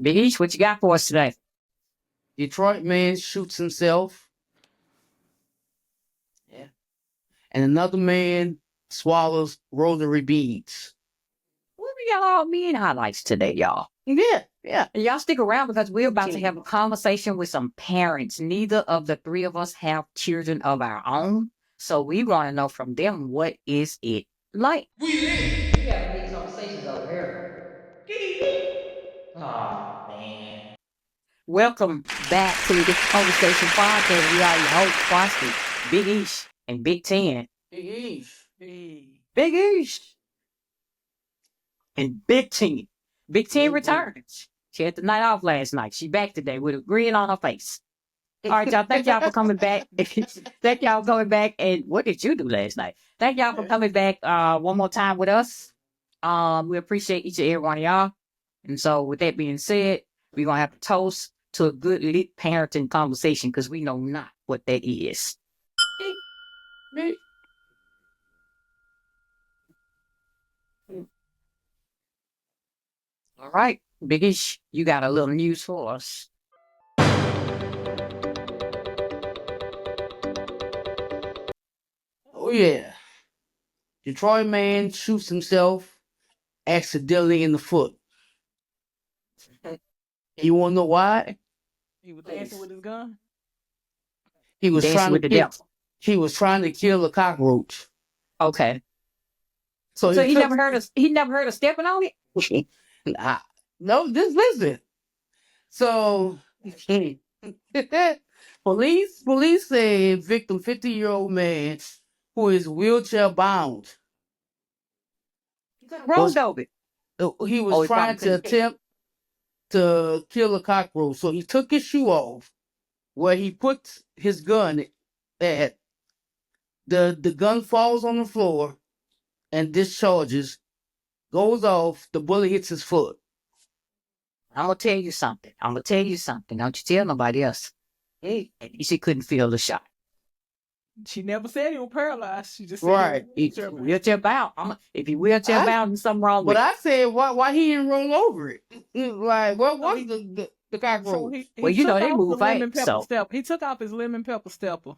Big Esh, what you got for us today? Detroit man shoots himself. Yeah. And another man swallows rosary beads. What we got all men highlights today, y'all? Yeah. And y'all stick around because we're about to have a conversation with some parents. Neither of the three of us have children of our own. So we want to know from them, what is it like? We having big conversations over here. Oh, man. Welcome back to the Big Conversation Podcast. We are your hosts, Quincy, Big Esh, and Big Ten. Big Esh. And Big Ten. Big Ten returns. She had the night off last night. She back today with a grin on her face. All right, y'all. Thank y'all for coming back. Thank y'all for coming back. And what did you do last night? Thank y'all for coming back one more time with us. We appreciate each and every one of y'all. And so with that being said, we're going to have to toast to a good lit parenting conversation because we know not what that is. All right, Big Ish, you got a little news for us. Oh yeah. Detroit man shoots himself accidentally in the foot. You wanna know why? He was dancing with his gun. He was Dancing trying with to the kill, devil. he was trying to kill a cockroach. Okay. So So he took- never heard of stepping on it? Nah, no, just listen. So police say victim 50-year-old man who is wheelchair bound. Rolled over it. He was Oh, he trying probably to couldn't- attempt to kill a cockroach. So he took his shoe off where he put his gun at. The gun falls on the floor and discharges, goes off, the bullet hits his foot. I'm gonna tell you something. Don't you tell nobody else. Hey, she couldn't feel the shot. She never said he was paralyzed. She just said Right. he was wheelchair-bound. Wheelchair bound. If you wheelchair bound, there's something wrong with But it. I said, why he didn't roll over it? Like, what was the cockroach? So he Well, you know, took they off move the lemon fast, pepper so. step. He took off his lemon pepper stepper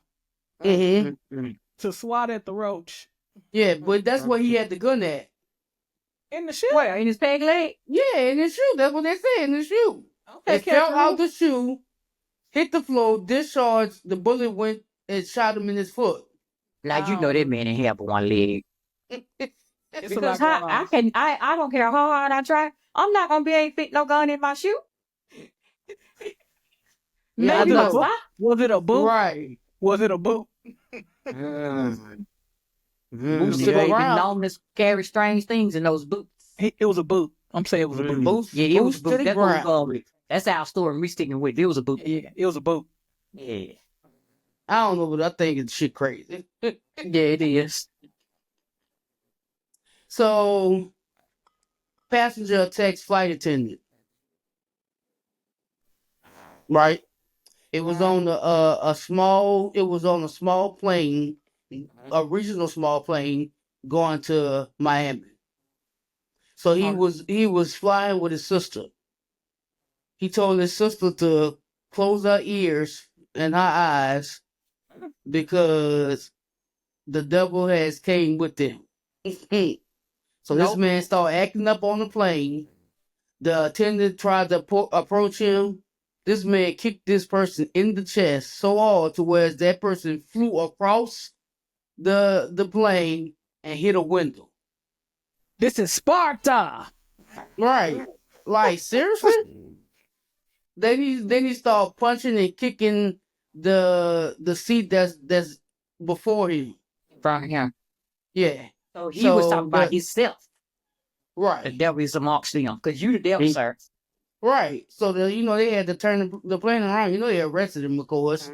Mm-hmm. to swat at the roach Yeah, but that's where he had the gun at. in the shoe. Where, in his peg leg? Yeah, in his shoe. That's what they said, in the shoe. Okay, It fell Captain out Roof. the shoe, hit the floor, discharged, the bullet went and shot him in his foot. Now, you know that man ain't have one leg. It's a Because lot going on. I don't care how hard I try, I'm not gonna be able to fit no gun in my shoe. Yeah, I Maybe know. why? Was it a boot? Right. Was it a boot? Boots Stick are even around. known to carry strange things in those boots. It was a boot. I'm saying it was a boot. Boots, Yeah, it was boots a to boot. the That's what we ground. call it. That's our story. We sticking with it. It was a boot. Yeah, it was a boot. Yeah. I don't know, but I think it's shit crazy. Yeah, it is. So, passenger attacks flight attendant. Right? It was on a small plane, a regional small plane going to Miami. So he was flying with his sister. He told his sister to close her ears and her eyes because the devil has came with them. So this Nope. man started acting up on the plane. The attendant tried to approach him. This man kicked this person in the chest so hard to where that person flew across the plane and hit a window. This is Sparta. Right. Like, seriously? Then he started punching and kicking the seat that's before him. From him. Yeah. So he was talking about but- himself. The Right. devil is amongst them. Because you the devil, He- sir. Right. So they had to turn the plane around. They arrested him, of course.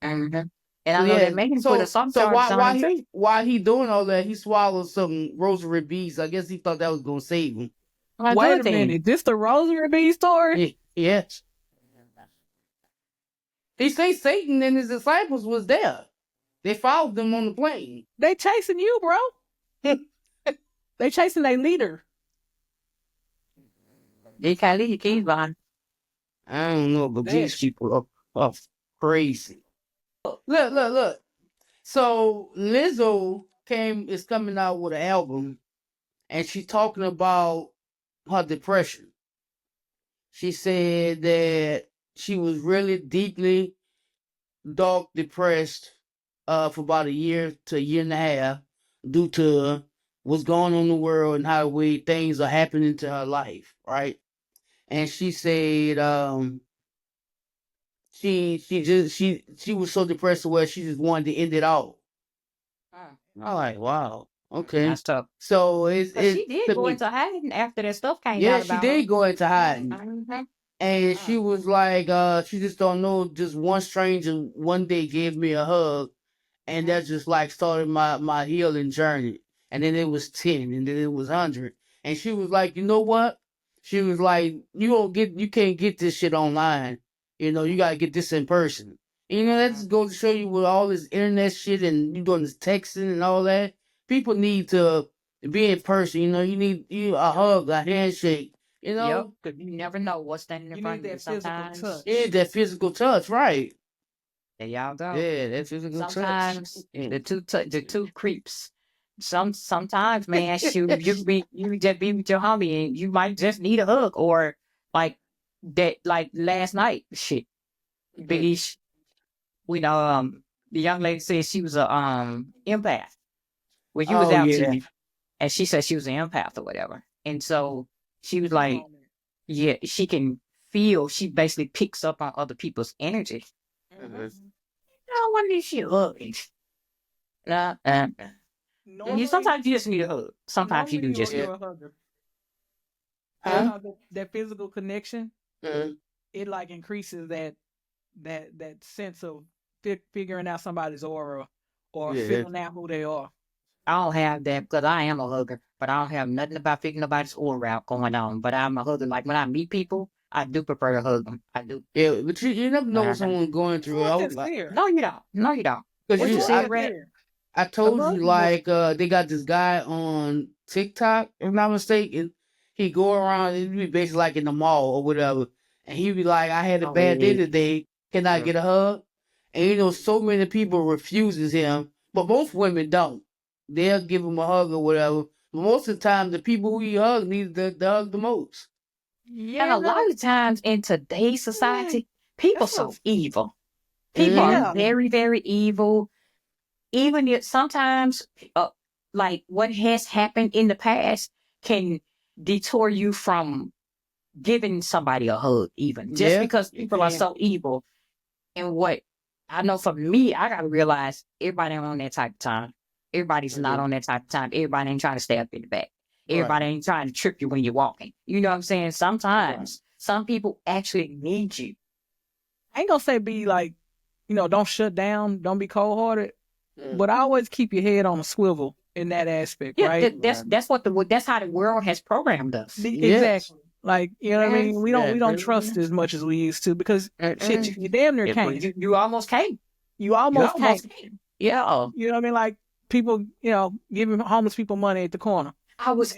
Mm-hmm. And I know they make him put a some so charges on him too. why he doing all that? He swallowed some rosary beads. I guess he thought that was gonna save him. Like, Wait good a thing. minute. This the rosary bead story? Yes. He say Satan and his disciples was there. They followed them on the plane. They chasing you, bro. They chasing their leader. They can't leave your keys behind. I don't know, but Damn. these people are crazy. Look. So Lizzo is coming out with an album, and she's talking about her depression. She said that she was really deeply dark depressed for about a year to a year and a half due to what's going on in the world and how the way things are happening to her life, right? And she said she was so depressed where she just wanted to end it all. I'm like, wow, okay. That's tough. So But she did go into hiding after that stuff came yeah, out she about did her. go into hiding. Mhm. And she was like, she just don't know. Just one stranger one day gave me a hug, and that just like started my healing journey. And then it was 10, and then it was 100. And she was like, you know what? She was like, you can't get this shit online. You know, you gotta get this in person. And, you know, that just goes to show you with all this internet shit and you doing this texting and all that. People need to be in person. You know, you need a hug, a handshake. You know, Yep, because you never know what's standing in You front need of you that physical sometimes. touch. yeah, that physical touch, right? There y'all go. Yeah, that physical touch. Sometimes the two creeps. Sometimes, man, shoot, you just be with your homie and you might just need a hug or like that like last night shit. Big Esh, we know the young lady said she was a empath. Well, you was Oh out yeah. to and she said she was an empath or whatever. And so she was like, yeah, she can feel, she basically picks up on other people's energy. I wonder if she hugs. Sometimes you just need a hug. Sometimes you do just need you're a hugger. Huh? How that physical connection, Mhm. it like increases that sense of figuring out somebody's aura or Yeah. figuring out who they are. I don't have that because I am a hugger, but I don't have nothing about figuring nobody's aura out going on. But I'm a hugger. Like when I meet people, I do prefer to hug them. I do. Yeah, but you never know what someone's going through. I was That's like, fair. No, you don't. No, you don't. because What you you, said, Red? I told hug you is like they got this guy on TikTok, if I'm not mistaken. He go around, he'd be basically like in the mall or whatever, and he'd be like, "I had a Oh, bad day yeah. today. Can I Yeah. get a hug?" And you know, so many people refuses him, but most women don't. They'll give him a hug or whatever. But most of the time, the people who he hugs need the hug the most. And a lot of times in today's society, people so evil. People are Yeah. very, very evil. Even if sometimes, like what has happened in the past can detour you from giving somebody a hug, even just Yeah, because people are so evil. And what I know for me, I gotta realize everybody ain't on that type of time. Everybody's not on that type of time. Everybody ain't trying to stay up in the back. Everybody ain't trying to trip you when you're walking. You know what I'm saying? Sometimes some people actually need you. I ain't gonna say be like, don't shut down, don't be cold hearted, but I always keep your head on a swivel in that aspect, Yeah, right? that's how the world has programmed us. Exactly. Like, you know what I mean? We don't Yeah. trust as much as we used to because shit, you damn near can't. You almost can't. You almost can't. Yeah. You know what I mean? Like people, giving homeless people money at the corner.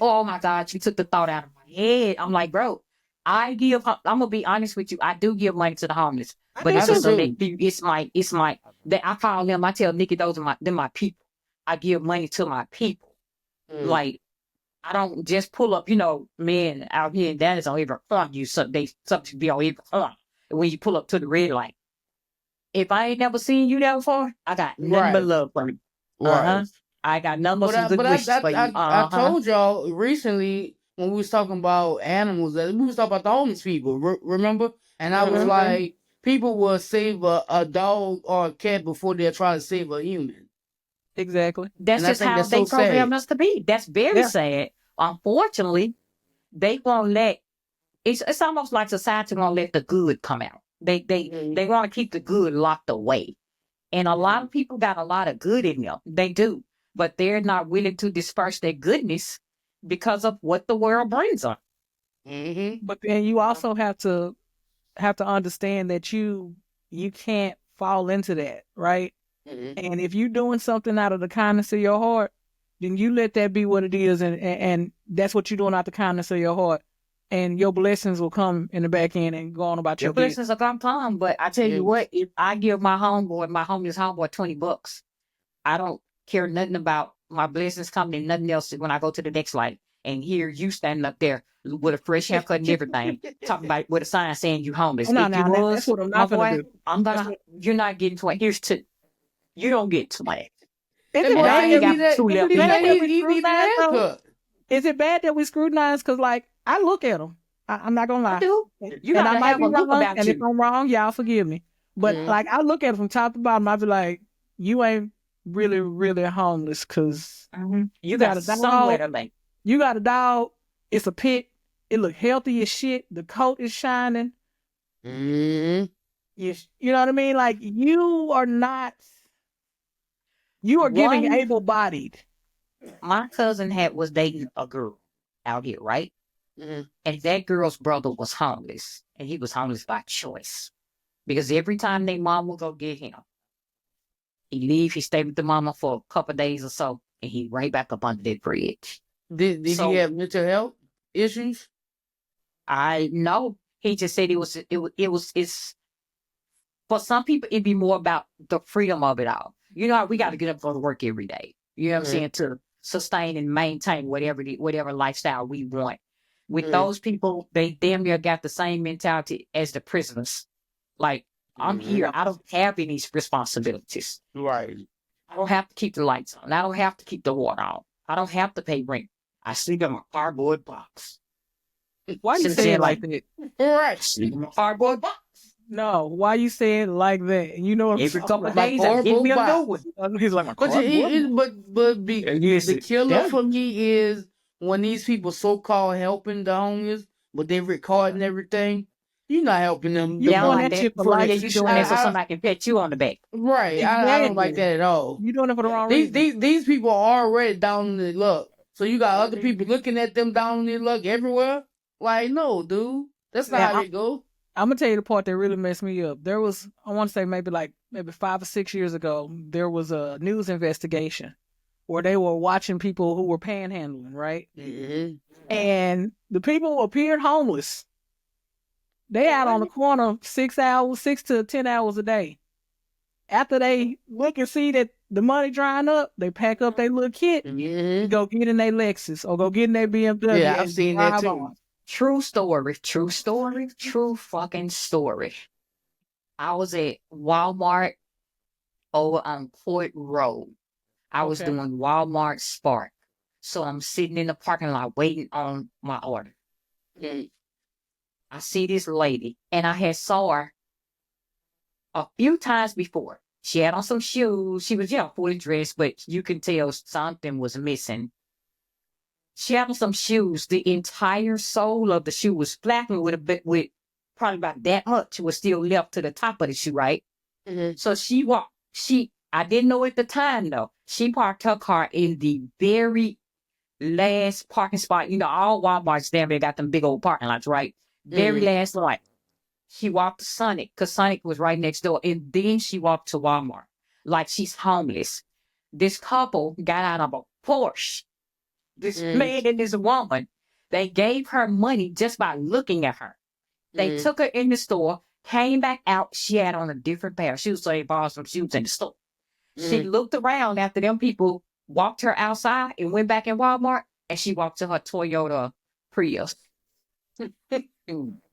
Oh my God, you took the thought out of my head. I'm like, bro, I'm gonna be honest with you. I do give money to the homeless, but it's just it's my, that I call them, I tell Nikki, those are my people. I give money to my people. Like, I don't just pull up, men out here and that is on every front. You they subject be on every front. When you pull up to the red light, if I ain't never seen you there before, I got nothing but love for you. Right. I got nothing but some good But wishes for you. I told y'all recently when we was talking about animals that we was talking about the homeless people. Remember? And I was like, people will save a dog or a cat before they'll try to save a human. Exactly. That's And I just think how that's they so program sad. us to be. That's very sad. Unfortunately, they won't let. It's almost like society won't let the good come out. They want to keep the good locked away. And a lot of people got a lot of good in them. They do. But they're not willing to disperse their goodness because of what the world brings them. But then you also have to understand that you can't fall into that, right? And if you're doing something out of the kindness of your heart, then you let that be what it is, and that's what you're doing out the kindness of your heart. and your blessings will come in the back end and go on about Your your business. blessings are gonna come, but I tell you what, if I give my homeless homeboy $20, I don't care nothing about my blessings coming and nothing else when I go to the next life. And here you standing up there with a fresh haircut and everything, talking about with a sign saying you homeless. No, If you that's was, what I'm my not gonna boy, do. you're not getting to it. Here's two. You don't get to it. Is That it boy I bad ain't ain't got two left he in the bad bank. we need a scrutinize though? haircut. Is it bad that we scrutinize? Because, like, I look at them. I'm not going to I lie. do. You And I gotta might have be a look wrong. about And if you. I'm wrong, y'all forgive me. But, Mhm. like, I look at it from top to bottom. I be like, you ain't really, really homeless because You got got a dog. somewhere to lay. You got a dog. It's a pit. It look healthy as shit. The coat is shining. Mhm. You know what I mean? Like, you are giving One, able-bodied. my cousin was dating a girl out here, right? Mhm. And that girl's brother was homeless, and he was homeless by choice because every time their mom would go get him, he stayed with the mama for a couple of days or so, and he right back up under that bridge. Did he So- have mental health issues? I know he just said it's for some people it'd be more about the freedom of it all. You know how we got to get up and go to work every day. You know what I'm saying, to sustain and maintain whatever lifestyle we want. With Mhm. those people, they damn near got the same mentality as the prisoners. Like, I'm here, I don't have any responsibilities. Right. I don't have to keep the lights on. I don't have to keep the water on. I don't have to pay rent. I sleep in my cardboard box. Why you Since say then, it like that? Right. Sleep in my cardboard box. No, why you say it like that? You know what I'm Every couple of talking days, I get me a new cardboard one. He's like, my But cardboard. the killer Yeah. for me is when these people so called helping the homeless, but they recording everything. You're not helping them. You Yeah, I don't doing like that that. shit for Yeah, likes. you doing that so somebody can pat you on the back. Right. I don't like that at all. You doing it for the wrong These reason. these people are already down in the luck. So you got other people looking at them down in the luck everywhere. Like, no, dude. That's not Now, how they go. I'm gonna tell you the part that really messed me up. There was, I want to say maybe 5 or 6 years ago, there was a news investigation where they were watching people who were panhandling, right? Mm-hmm. And the people who appeared homeless, they out on the corner 6 to 10 hours a day. After they look and see that the money drying up, they pack up their little kit and Mm-hmm. go get in their Lexus or go get in their BMW. Yeah, I've and seen that drive too. on. True story. True story. True fucking story. I was at Walmart over on Port Road. I was Okay. doing Walmart Spark. So I'm sitting in the parking lot waiting on my order. I see this lady, and I had saw her a few times before. She had on some shoes. She was, fully dressed, but you can tell something was missing. She had on some shoes. The entire sole of the shoe was flattened with probably about that much was still left to the top of the shoe, right? Mm-hmm. So she walked. I didn't know at the time though. She parked her car in the very last parking spot. You know, all Walmarts damn near got them big old parking lots, right? Very last lot. She walked to Sonic because Sonic was right next door. And then she walked to Walmart like she's homeless. This couple got out of a Porsche. This man and this woman, they gave her money just by looking at her. They took her in the store, came back out. She had on a different pair of shoes, so they bought some shoes in the store. She looked around after them people walked her outside and went back in Walmart, and she walked to her Toyota Prius.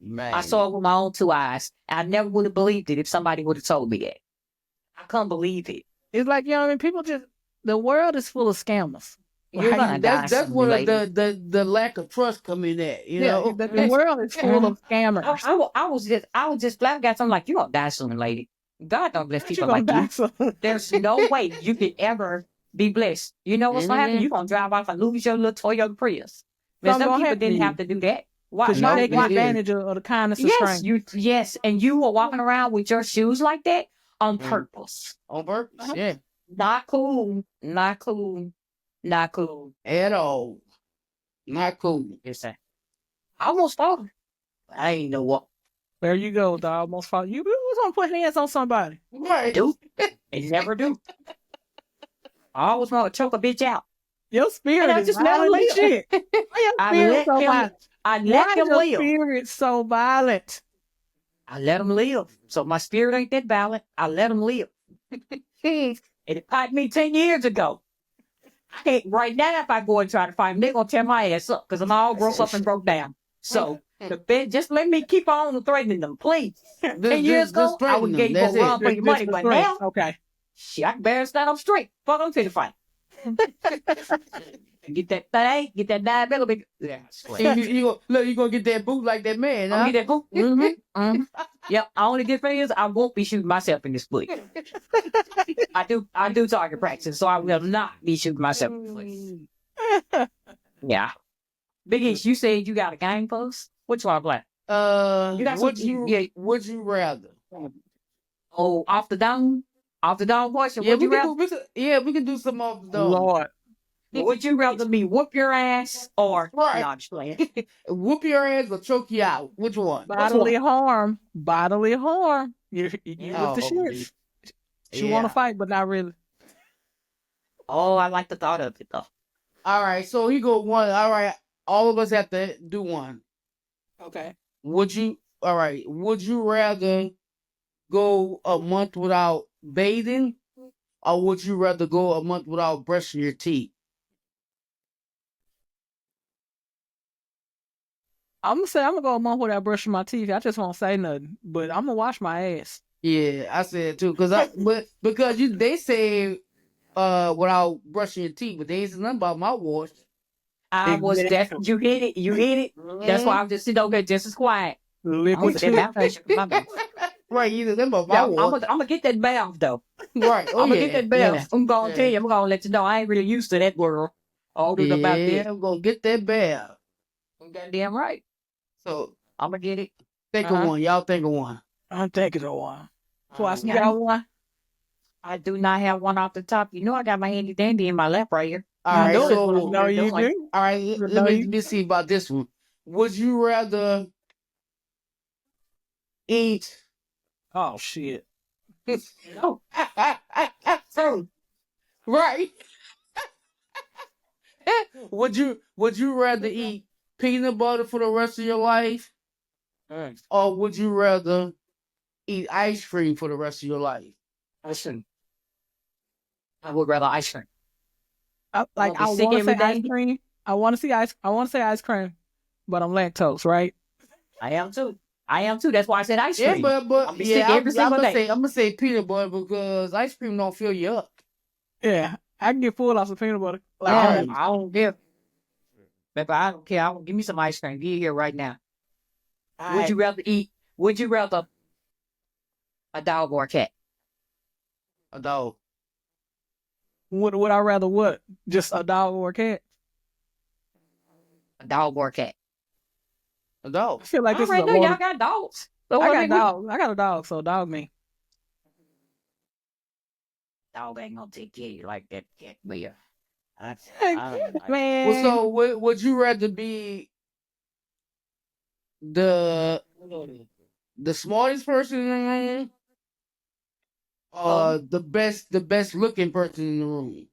Man. I saw it with my own two eyes. I never would have believed it if somebody would have told me that. I couldn't believe it. It's like, you know what I mean? People just, the world is full of scammers. You're gonna die That's soon, where lady. the lack of trust come in at, you know. The world is full of scammers. I was just flabbergasted. I'm like, you gonna die soon, lady. God don't bless people You gonna like die you. soon. There's no way you could ever be blessed. You know what's gonna happen? You're gonna drive off and lose your little Toyota Prius. But Something some gonna people happen to didn't you. have to do that. Why? Because you're No, taking they didn't. advantage of the kindness of Yes, strangers. yes, and you were walking around with your shoes like that on purpose. On purpose, yeah. Not cool. Not cool. Not cool. At all. Not cool. Yes, sir. I almost fought. I ain't know what. There you go, dog. Almost fought. You was gonna put hands on somebody. Right. Do. It never do. I always want to choke a bitch out. Your spirit And I is just never wild as live. shit. Why your I spirit let so him. wild? I let Why them your live. spirit so violent? I let them live. So my spirit ain't that violent. I let them live. It caught me 10 years ago. I can't, right now, if I go and try to find them, they're going to tear my ass up because I'm all broke up and broke down. So just let me keep on threatening them, please. 10 years ago, I would give you a run for your money, but now, Okay. shit, I can barely stand up straight. Fuck, I'm finna fight. Get that thing, get that 9 millimeter. Yeah, I swear. You gonna get that boot like that man, I'm huh? gonna get that boot. Mm-hmm. Yep. I only get is I won't be shooting myself in this foot. I do target practice, so I will not be shooting myself in the foot. Yeah. Big Esh, you said you got a game post? Which one I play? You got would some- you yeah. would you rather? Oh, off the dome? Off the dome question. Yeah, Would we you rather? we can do some off the dome. Lord. Would you rather me whoop your ass or Right. no, I'm just playing. Whoop your ass or choke you out. Which one? Bodily harm. Bodily harm. You with the Oh, shits. She yeah. want to fight, but not really. Oh, I like the thought of it though. All right, so he go one. All right, all of us have to do one. Okay. Would you? All right. Would you rather go a month without bathing, or would you rather go a month without brushing your teeth? I'm gonna go a month without brushing my teeth. I just won't say nothing, but I'm gonna wash my ass. Yeah, I said too, because they say without brushing your teeth, but they ain't said nothing about mouthwash. I was Exactly. you hit it, you hit it. That's why I'm just sitting over there just as quiet. I'm Liquid gonna get that mouth. My mouth. Right, either them or Yeah, I'm mouthwash. gonna get that bath though. Right, I'm gonna get that bath. Yeah. I'm gonna tell you, I'm gonna let you know I ain't really used to that world. All this about Yeah, this. I'm gonna get that bath. I'm goddamn right. So I'm gonna get it. think of one. Y'all think of one. I'm thinking of one. Twice you Yeah. got one. I do not have one off the top. You know I got my handy dandy in my lap right here. All right, know so this one. No, you Like- do. all right, No, let me see about this one. Would you rather eat? Oh shit. No. So, right. Would you rather eat peanut butter for the rest of your life, or would you rather eat ice cream for the rest of your life? Listen, I would rather ice cream. I be want sick to say every ice day. cream. I want to say ice cream, but I'm lactose, right? I am too. That's why I said ice Yeah, cream. but I'll be sick every single day. I'm gonna say peanut butter because ice cream don't fill you up. Yeah, I can get full off some peanut butter. I Like, don't give. Baby, I don't care. Give me some ice cream. Get here right now. Would you rather eat? Would you rather a dog or a cat? A dog. would I rather what? Just a dog or a cat? A dog or a cat? A dog. I feel like this All right, is a no, order. y'all got dogs. So I what got mean, dog. I got a dog, so dog me. Dog ain't gonna take care of you like that cat will. Man. Well, so would you rather be the smartest person in the room, or the best looking person in the room?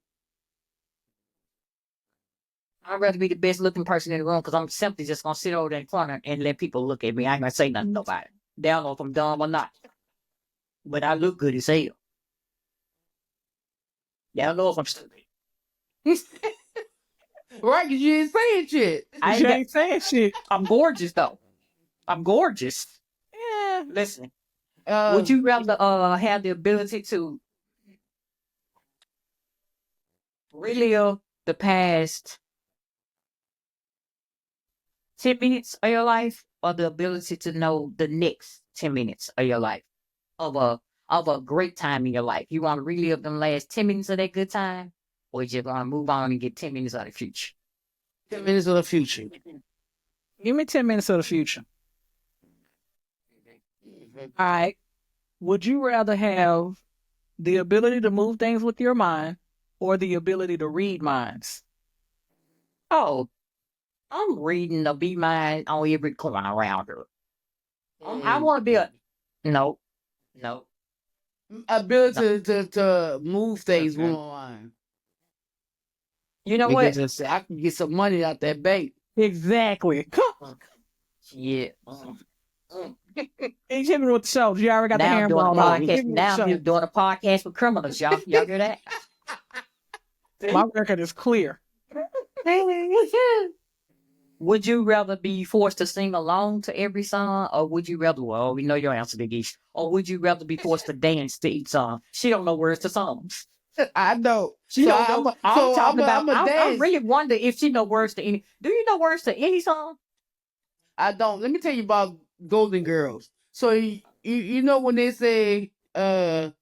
I'd rather be the best looking person in the room because I'm simply just gonna sit over there in the corner and let people look at me. I ain't gonna say nothing to nobody. They don't know if I'm dumb or not. But I look good as hell. They don't know if I'm stupid. Right, because you ain't saying shit. You ain't saying shit. I'm gorgeous though. I'm gorgeous. Yeah. Listen, Uh, would you rather have the ability to relive the past 10 minutes of your life or the ability to know the next 10 minutes of your life of a great time in your life? You want to relive them last 10 minutes of that good time, or you just want to move on and get 10 minutes of the future? 10 minutes of the future. Give me 10 minutes of the future. All right. Would you rather have the ability to move things with your mind or the ability to read minds? Oh, I'm reading the Be Mine on every corner around her. I want to be a no. Ability to move things with my mind. You know what? Because I can get some money out that bank. Exactly. Yeah. He's hitting me with the shoulders. You already got the Now I'm doing a handball on. Hit podcast. me with Now the I'm shoulders. doing a podcast with criminals, y'all. Y'all hear that? My record is clear. Would you rather be forced to sing along to every song, or would you rather? Well, we know your answer, Big Esh. Or would you rather be forced to dance to each song? She don't know words to songs. I know. She don't know. I'm a I dance. really wonder if she know words to any. Do you know words to any song? I don't. Let me tell you about Golden Girls. So you know when they say the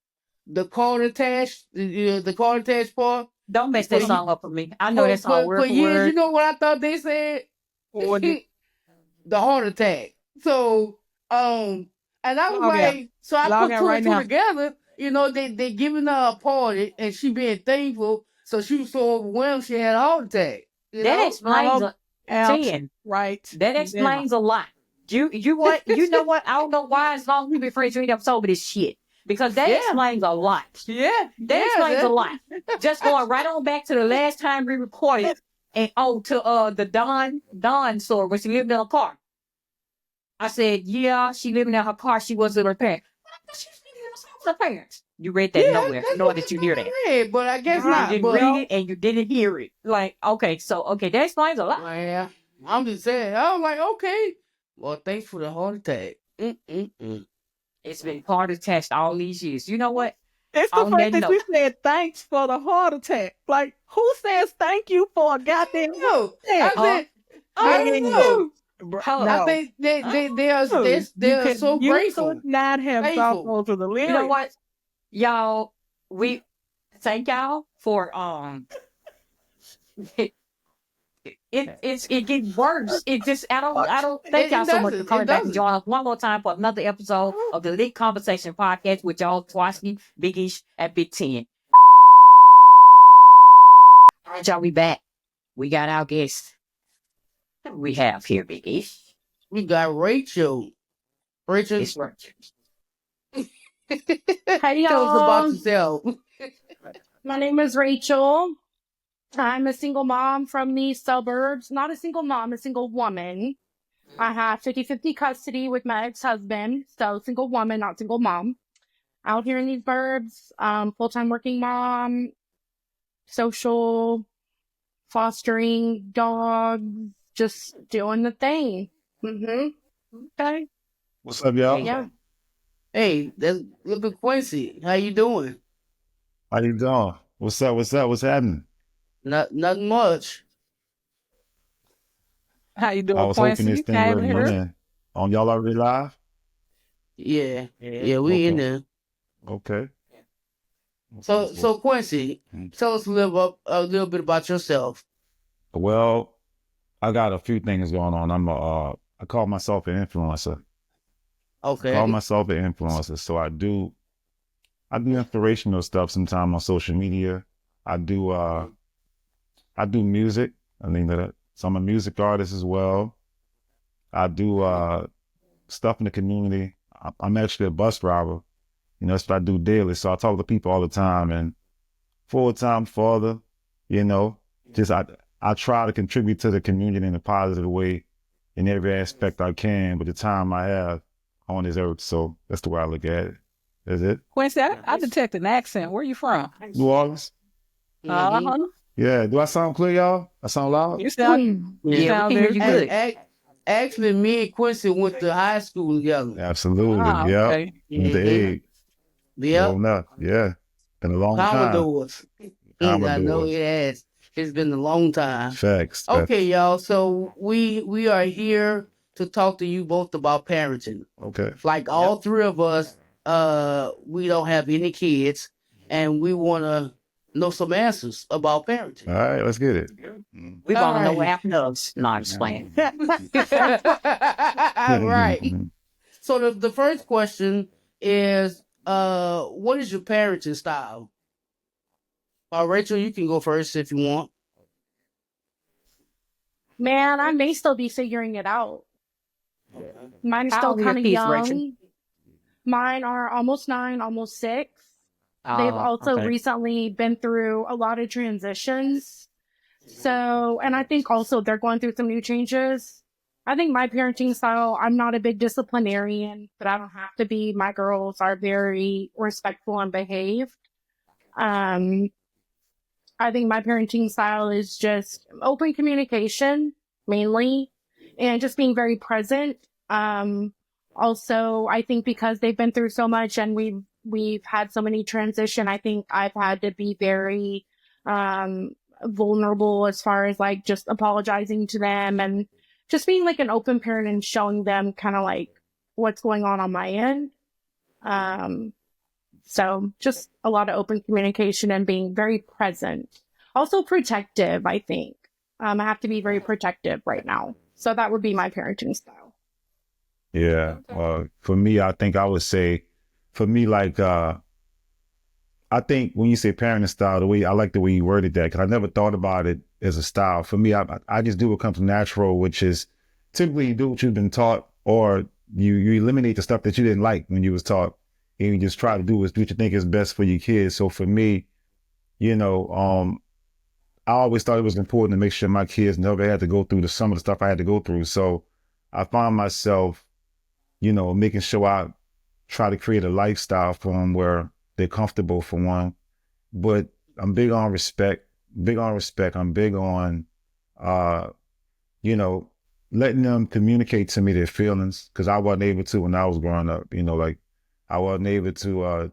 cornetash, the cornetash part. Don't mess that song up for me. I know that song word For for years, word. you know what I thought they said? What The heart attack. So and I was Log out. like, so I Log put out two right and two now. together. You know, they giving her a party and she being thankful. So she was so overwhelmed she had a heart attack. You That know? explains Log out. 10. Right. That explains a lot. You what? You know what? I don't know why as long as we've been friends, you ain't ever told me this shit. Because that Yeah. explains a lot. Yeah, That explains a lot. Just going right on back to the last time we recorded and to the Dawn store when she lived in her car. I said, yeah, she living in her car. She wasn't with her parents. She's living in her parents. You read that nowhere, that's nor what did you hear that. I read, but I guess You not. didn't But read it and you didn't hear it. Like, okay, that explains a lot. yeah, I'm just saying. I was like, okay. Well, thanks for the heart attack. Mm-mm-mm. It's been part of the test all these years. You know what? It's the On fact that that you note, said thanks for the heart attack. Like, who says thank you for a goddamn No, attack? I said, I I don't know. Bro, Hold I no. think they are You so grateful. could not have thought Thankful. those were the lyrics. you know what? Y'all, we thank y'all for it gets worse. It just I don't thank y'all so much for coming back and joining us one more time for another episode of the Lit Conversation Podcast with y'all Twice, Big Esh, at Big 10. All right, y'all, we back. We got our guest. What do we have here, Big Esh? We got Rachel. Rachel, It's right. Hey tell us about y'all, yourself. my name is Rachel. I'm a single mom from the suburbs. Not a single mom, a single woman. I have 50-50 custody with my ex-husband. So single woman, not single mom. Out here in these burbs, full-time working mom, social, fostering dogs, just doing the thing. Okay. What's up, y'all? Yeah. Hey, look at Quincy. How you doing? How you doing? What's up? What's happening? Nothing much. How you I doing, was hoping Quincy? this thing Came would here. run in. On y'all already live? Yeah, we in Okay. there. Okay. So Quincy, tell us a little bit about yourself. Well, I got a few things going on. I call myself an influencer. Okay. Call myself an influencer. So I do inspirational stuff sometimes on social media. I do music. I mean that. So I'm a music artist as well. I do stuff in the community. I'm actually a bus driver. You know, that's what I do daily. So I talk to people all the time, and full-time father, you know, just I try to contribute to the community in a positive way in every aspect I can with the time I have on this earth. So that's the way I look at it. Is it? Quincy, I detect an accent. Where you from? New Orleans? Uh-huh. Yeah. Do I sound clear, y'all? I sound loud? You sound, Yeah, we sound can hear very you good. good. Actually, me and Quincy went to high school together. Absolutely. Ah, Yeah. okay. With the egg. Yeah. Growing up. Yeah. Been a long time. Commodores. I know Commodores. it has. It's been a long time. Facts. Okay, y'all. So we are here to talk to you both about parenting. Okay. Like all three of us, we don't have any kids, and we want to know some answers about parenting. All right. Let's get it. We want to know All what right. happened to us. No, I'm just playing. Right. So the first question is, what is your parenting style? Rachel, you can go first if you want. Man, I may still be figuring it out. Mine is How still old are your kind of kids, young. Rachel? Mine are almost 9, almost 6. They've also okay. recently been through a lot of transitions. So, and I think also they're going through some new changes. I think my parenting style, I'm not a big disciplinarian, but I don't have to be. My girls are very respectful and behaved. Um, I think my parenting style is just open communication mainly and just being very present. Also, I think because they've been through so much and we've had so many transition, I think I've had to be very um vulnerable as far as like just apologizing to them and just being like an open parent and showing them kind of like what's going on my end. Um so just a lot of open communication and being very present. Also protective, I think. I have to be very protective right now. So that would be my parenting style. Yeah. For me, I think I would say, for me, like, I think when you say parenting style, I like the way you worded that, because I never thought about it as a style. For me, I just do what comes natural, which is typically you do what you've been taught, or you eliminate the stuff that you didn't like when you was taught, and you just try to do what you think is best for your kids. So for me, you know, I always thought it was important to make sure my kids never had to go through some of the stuff I had to go through. So I found myself, making sure I try to create a lifestyle for them where they're comfortable, for one. But I'm big on respect, I'm big on, you know, letting them communicate to me their feelings, because I wasn't able to when I was growing up. Like, I wasn't able to,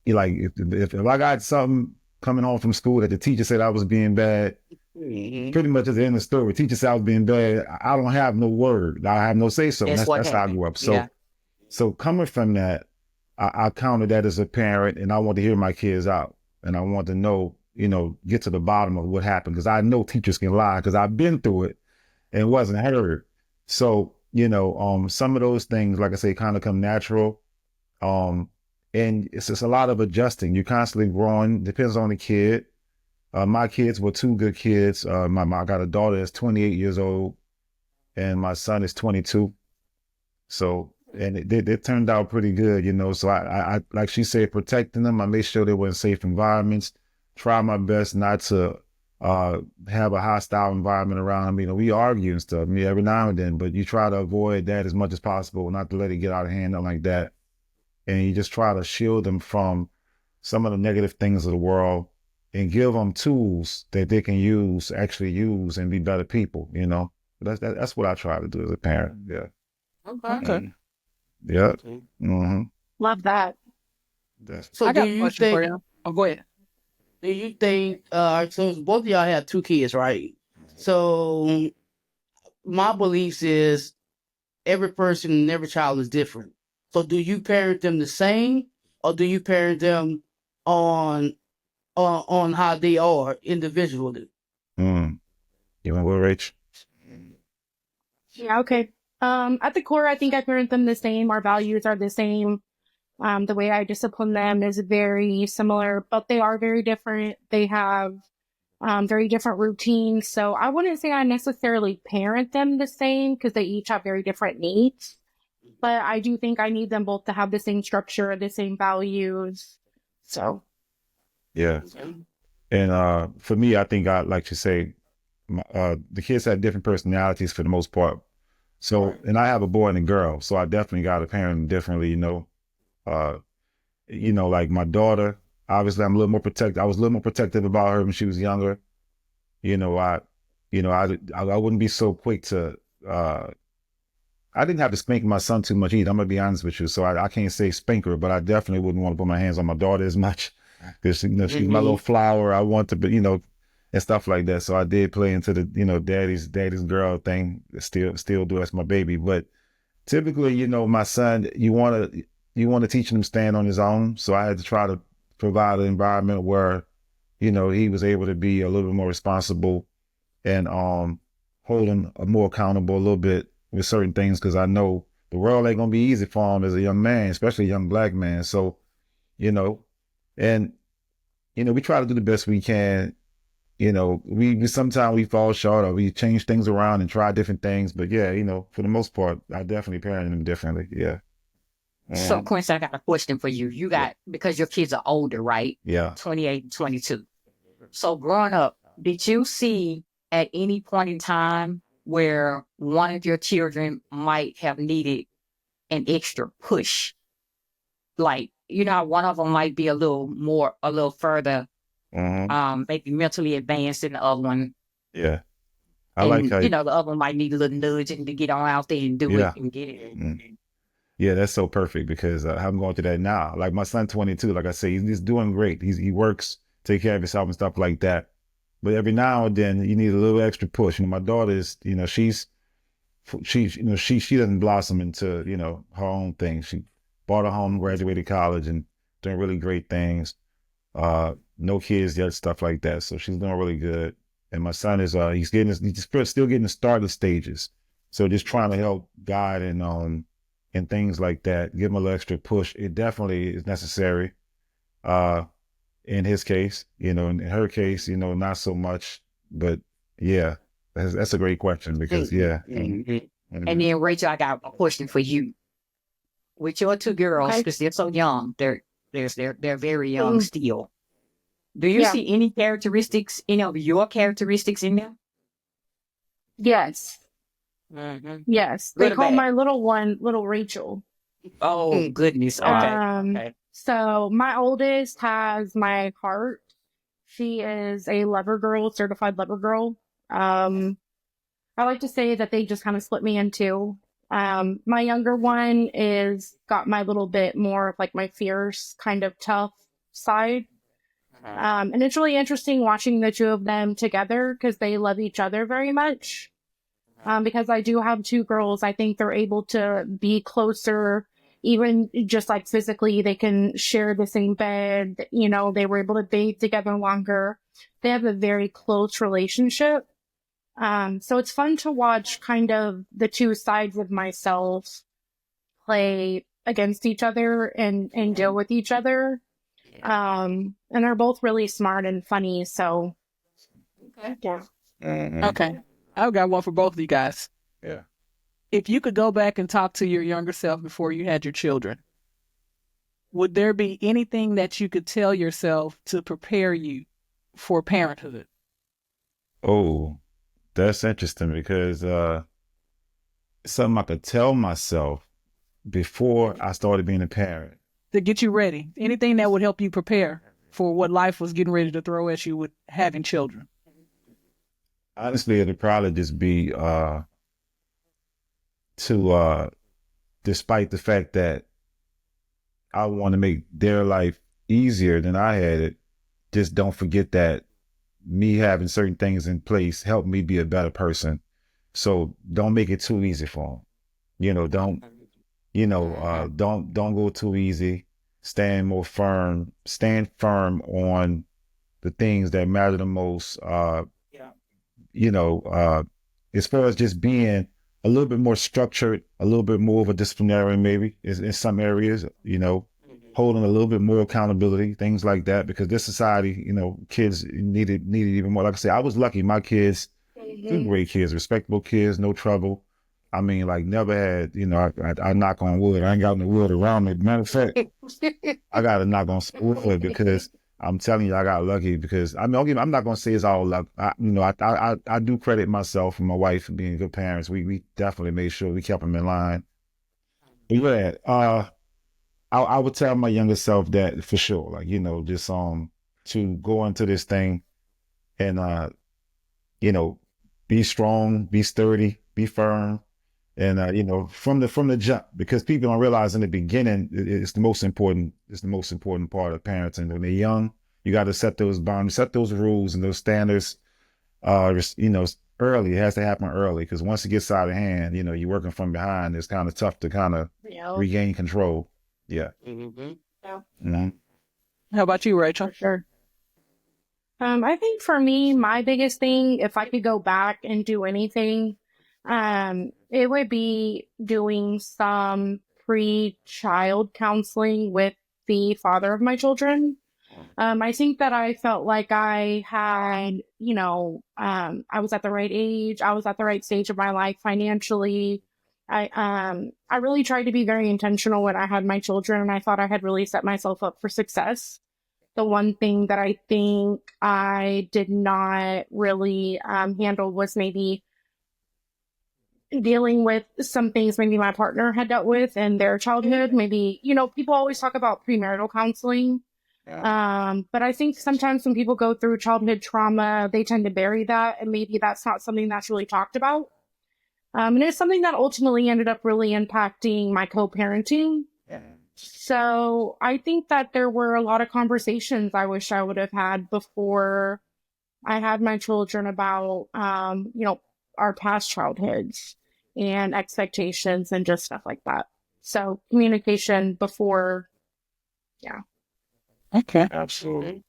like, if I got something coming home from school that the teacher said I was being bad, pretty much at the end of the story, teacher said I was being bad, I don't have no word. I have no say so. That's how I grew up. So, so coming from that, I counted that as a parent, and I want to hear my kids out, and I want to know, get to the bottom of what happened, because I know teachers can lie, because I've been through it and wasn't heard. So, some of those things, like I say, kind of come natural. And it's just a lot of adjusting. You're constantly growing. Depends on the kid. My kids were two good kids. I got a daughter that's 28 years old, and my son is 22. So, and it turned out pretty good, So I like she said, protecting them. I made sure they were in safe environments. Try my best not to have a hostile environment around them. We argue and stuff, every now and then, but you try to avoid that as much as possible, not to let it get out of hand like that. And you just try to shield them from some of the negative things of the world, and give them tools that they can actually use and be better people, That's what I try to do as a parent. Yeah. Okay. Yeah. Mm-hmm. Love that. So I got do a you question for think, you. Oh, go ahead. do you think, so both of y'all have two kids, right? So my beliefs is every person and every child is different. So do you parent them the same, or do you parent them on how they are individually? Mm. You want to go, Rach? Yeah, okay. At the core, I think I parent them the same. Our values are the same. The way I discipline them is very similar, but they are very different. They have very different routines. So I wouldn't say I necessarily parent them the same, because they each have very different needs. But I do think I need them both to have the same structure, the same values. So Yeah. And for me, I think I like to say, the kids have different personalities for the most part. So, and I have a boy and a girl, so I definitely got to parent them differently. Like my daughter, obviously I'm a little more protective. I was a little more protective about her when she was younger. I wouldn't be so quick to, I didn't have to spank my son too much either. I'm gonna be honest with you. So I can't say spank her, but I definitely wouldn't want to put my hands on my daughter as much, because she's my little flower. I want to be, and stuff like that. So I did play into the, daddy's girl thing. Still do. That's my baby. But typically, my son, you want to teach him to stand on his own. So I had to try to provide an environment where, he was able to be a little bit more responsible, and hold him more accountable a little bit with certain things, because I know the world ain't gonna be easy for him as a young man, especially a young Black man. So, and we try to do the best we can. We sometimes we fall short, or we change things around and try different things. But yeah, for the most part, I definitely parent them differently. Yeah. So, Quincy, I got a question for you. Because your kids are older, right? Yeah. 28, 22. So growing up, did you see at any point in time where one of your children might have needed an extra push? Like, you know, how one of them might be a little further, maybe mentally advanced than the other one. Yeah. I like And, how, you know, the other one might need a little nudging to get on out there and do yeah. it and get it. Yeah, that's so perfect because I'm going through that now. Like my son, 22, like I say, he's doing great. He works, take care of himself and stuff like that. But every now and then you need a little extra push. You know, my daughter is, you know, she doesn't blossom into, you know, her own thing. She bought a home, graduated college, and doing really great things. No kids yet, stuff like that. So she's doing really good. And my son is, he's still getting the starter stages. So just trying to help guide and things like that, give him a little extra push. It definitely is necessary. In his case, you know, in her case, you know, not so much, but yeah, that's a great question because yeah. And then Rachel, I got a question for you. With your two girls, because they're so young, they're very young still. Do you see any characteristics, any of your characteristics in them? Yes. Yes. They Good or call bad? my little one Little Rachel. Oh goodness. Okay. So my oldest has my heart. She is a lover girl, certified lover girl. I like to say that they just kind of split me in two. My younger one is got my little bit more of like my fierce, kind of tough side. And it's really interesting watching the two of them together because they love each other very much. Because I do have two girls, I think they're able to be closer, even just like physically, they can share the same bed. You know, they were able to bathe together longer. They have a very close relationship. So it's fun to watch kind of the two sides of myself play against each other and deal with each other. And they're both really smart and funny. So, yeah. Okay. I've got one for both of you guys. Yeah. If you could go back and talk to your younger self before you had your children, would there be anything that you could tell yourself to prepare you for parenthood? Oh, that's interesting because something I could tell myself before I started being a parent. To get you ready. Anything that would help you prepare for what life was getting ready to throw at you with having children. Honestly, it'd probably just be despite the fact that I want to make their life easier than I had it, just don't forget that me having certain things in place helped me be a better person. So don't make it too easy for them. You know, don't go too easy. Stand firm on the things that matter the most. As far as just being a little bit more structured, a little bit more of a disciplinarian, maybe in some areas, you know, holding a little bit more accountability, things like that, because this society, you know, kids needed even more. Like I said, I was lucky. My kids, two great kids, respectable kids, no trouble. I mean, like never had, you know, I knock on wood. I ain't got no wood around me. Matter of fact, I got to knock on wood because I'm telling you, I got lucky because I'm not going to say it's all luck. I do credit myself and my wife for being good parents. We definitely made sure we kept them in line. But yeah, I would tell my younger self that for sure, like, you know, just to go into this thing and be strong, be sturdy, be firm. And from the jump, because people don't realize in the beginning it's the most important part of parenting. When they're young, you got to set those boundaries, set those rules and those standards. Early. It has to happen early because once it gets out of hand, you know, you're working from behind. It's kind of tough to kind of regain control. Yeah. How about you, Rachel? For sure. I think for me, my biggest thing, if I could go back and do anything, it would be doing some pre-child counseling with the father of my children. I think that I felt like I had, I was at the right age. I was at the right stage of my life financially. I really tried to be very intentional when I had my children, and I thought I had really set myself up for success. The one thing that I think I did not really handle was maybe dealing with some things maybe my partner had dealt with in their childhood. Maybe, people always talk about premarital counseling. But I think sometimes when people go through childhood trauma, they tend to bury that, and maybe that's not something that's really talked about. And it's something that ultimately ended up really impacting my co-parenting. So I think that there were a lot of conversations I wish I would have had before I had my children about, our past childhoods and expectations and just stuff like that. So communication before, yeah. Okay. Absolutely.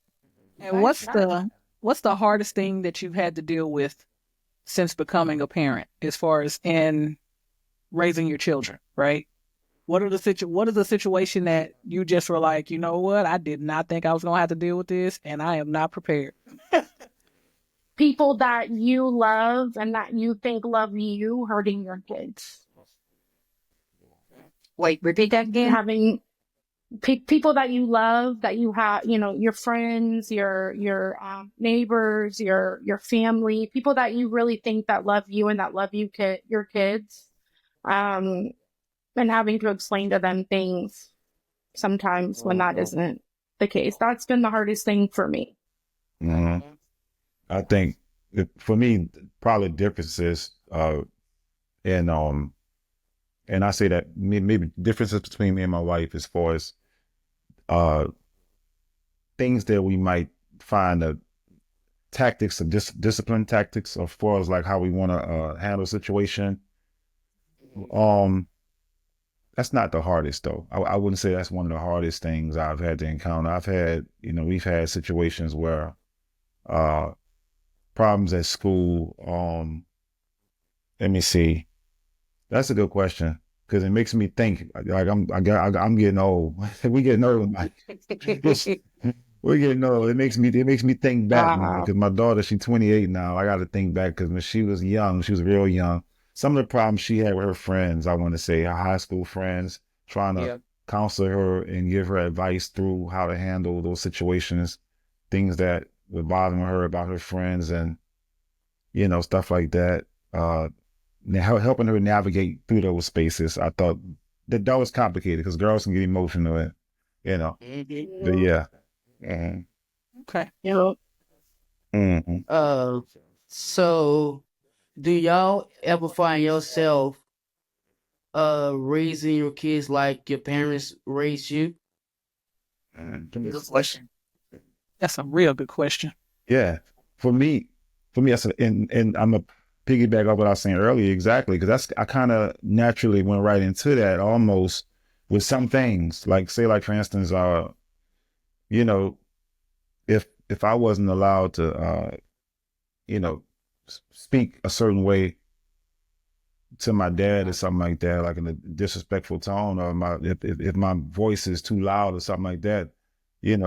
And what's the hardest thing that you've had to deal with since becoming a parent, as far as in raising your children, right? What is the situation that you just were like, you know what, I did not think I was gonna have to deal with this, and I am not prepared. People that you love and that you think love you hurting your kids. Wait, repeat that again. Having people that you love, that you have, your friends, your neighbors, your family, people that you really think that love you and that love your kids, and having to explain to them things sometimes when that isn't the case. That's been the hardest thing for me. Mm-hmm. I think for me, probably differences, and I say that maybe differences between me and my wife as far as things that we might find tactics of discipline tactics, as far as like how we want to handle a situation. That's not the hardest though. I wouldn't say that's one of the hardest things I've had to encounter. I've had, we've had situations where problems at school. Let me see. That's a good question, because it makes me think. Like I'm getting old. We getting old. Like, we're getting old. It makes me think back, man. Because my daughter, she's 28 now. I got to think back, because when she was young, she was real young. Some of the problems she had with her friends, I want to say, her high school friends, trying to counsel her and give her advice through how to handle those situations, things that were bothering her about her friends, and stuff like that. Helping her navigate through those spaces. I thought that was complicated, because girls can get emotional, and but yeah. Okay. Mm-hmm. So do y'all ever find yourself raising your kids like your parents raised you? Good question. That's a real good question. Yeah, for me, that's and I'm a piggyback off what I was saying earlier, exactly, because I kind of naturally went right into that almost with some things, like say, like for instance, if I wasn't allowed to, speak a certain way to my dad or something like that, like in a disrespectful tone, or if my voice is too loud or something like that, you're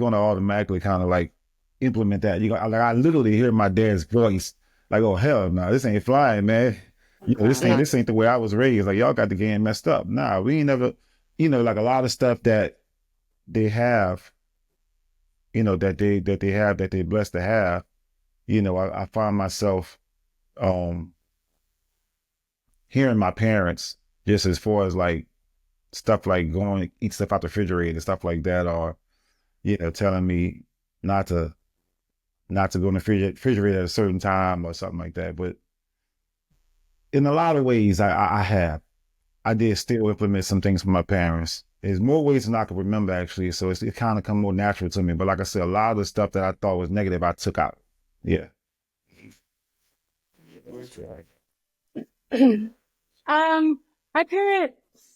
gonna automatically kind of like implement that. I literally hear my dad's voice, like, "Oh hell no, this ain't flying, man. This ain't the way I was raised. Like, y'all got the game messed up. Nah, we ain't never, like a lot of stuff that they have, that they're blessed to have. I find myself hearing my parents, just as far as like stuff like going to eat stuff out the refrigerator and stuff like that, or telling me not to go in the refrigerator at a certain time or something like that. But in a lot of ways, I did still implement some things from my parents. There's more ways than I can remember, actually. So it kind of come more natural to me. But like I said, a lot of the stuff that I thought was negative, I took out. Yeah. I parent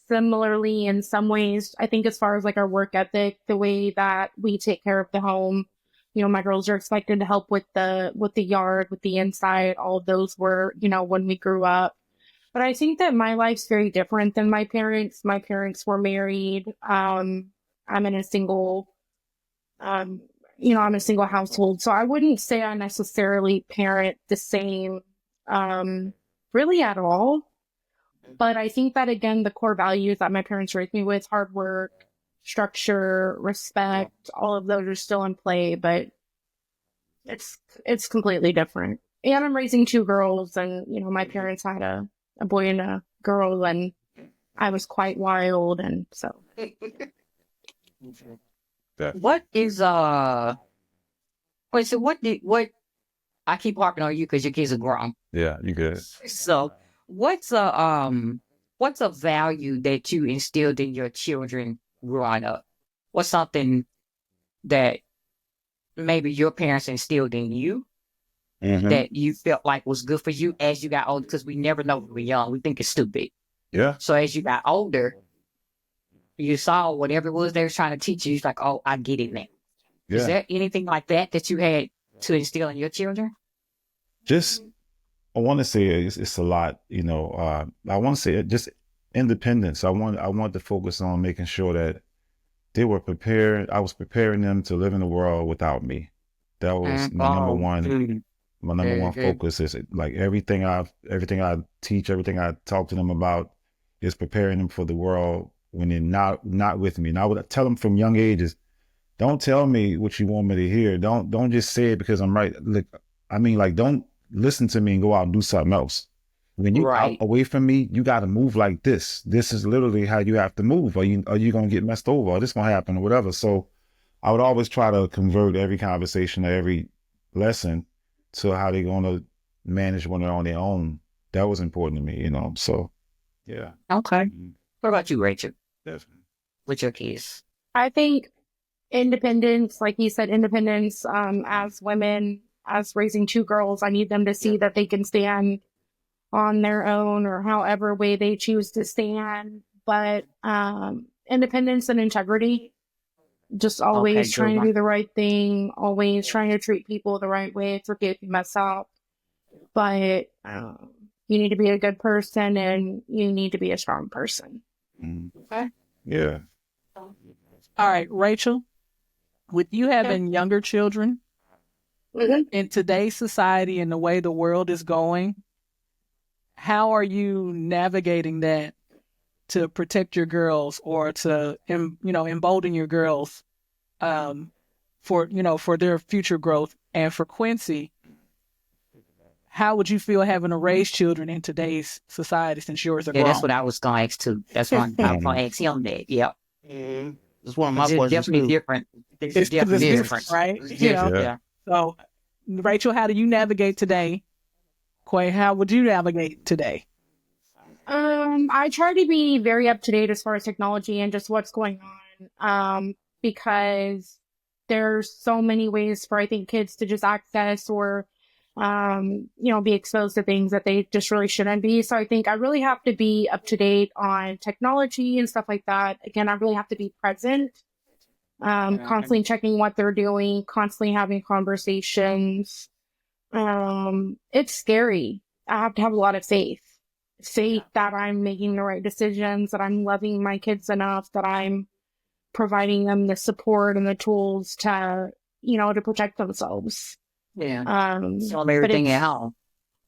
similarly in some ways. I think as far as like our work ethic, the way that we take care of the home, my girls are expected to help with the yard, with the inside. All of those were, when we grew up. But I think that my life's very different than my parents. My parents were married. I'm in a single, I'm a single household. So I wouldn't say I necessarily parent the same, really at all. But I think that, again, the core values that my parents raised me with, hard work, structure, respect, all of those are still in play, but it's completely different. And I'm raising 2 girls, and my parents had a boy and a girl, and I was quite wild, and so. What is wait, so what I keep harping on you because your kids are grown. Yeah, you good. So what's a value that you instilled in your children growing up? What's something that maybe your parents instilled in you that you felt like was good for you as you got older? Because we never know when we're young. We think it's stupid. Yeah. So as you got older, you saw whatever it was they were trying to teach you. It's like, oh, I get it now. Yeah. Is there anything like that you had to instill in your children? Just, I want to say it's a lot, I want to say just independence. I want to focus on making sure that they were prepared. I was preparing them to live in the world without me. That was my number one. My number one focus is like everything I teach, everything I talk to them about is preparing them for the world when they're not with me. And I would tell them from young ages, don't tell me what you want me to hear. Don't just say it because I'm right. Look, I mean, like, don't listen to me and go out and do something else. When you out away from me, you got to move like this. This is literally how you have to move. Are you going to get messed over? Or this going to happen or whatever. So I would always try to convert every conversation or every lesson to how they're going to manage when they're on their own. That was important to me, So, yeah. Okay. What about you, Rachel? Definitely. With your kids? I think independence, like you said, independence, as women, as raising 2 girls, I need them to see that they can stand on their own or however way they choose to stand. But independence and integrity, just always trying to do the right thing, always trying to treat people the right way. Forget if you mess up. But you need to be a good person and you need to be a strong person. Okay. Yeah. All right, Rachel, with you having younger children, in today's society and the way the world is going, how are you navigating that to protect your girls or to, embolden your girls for their future growth? And for Quincy, how would you feel having to raise children in today's society since yours are grown? That's what I was going to ask too. That's why I was going to ask him that. Yeah. That's one of my questions. Definitely too. different. It's definitely different, right? Yeah. So, Rachel, how do you navigate today? Quay, how would you navigate today? I try to be very up to date as far as technology and just what's going on. Because there's so many ways for, I think, kids to just access or, be exposed to things that they just really shouldn't be. So I think I really have to be up to date on technology and stuff like that. Again, I really have to be present, constantly checking what they're doing, constantly having conversations. It's scary. I have to have a lot of faith that I'm making the right decisions, that I'm loving my kids enough, that I'm providing them the support and the tools to protect themselves. Yeah. Show them everything at home.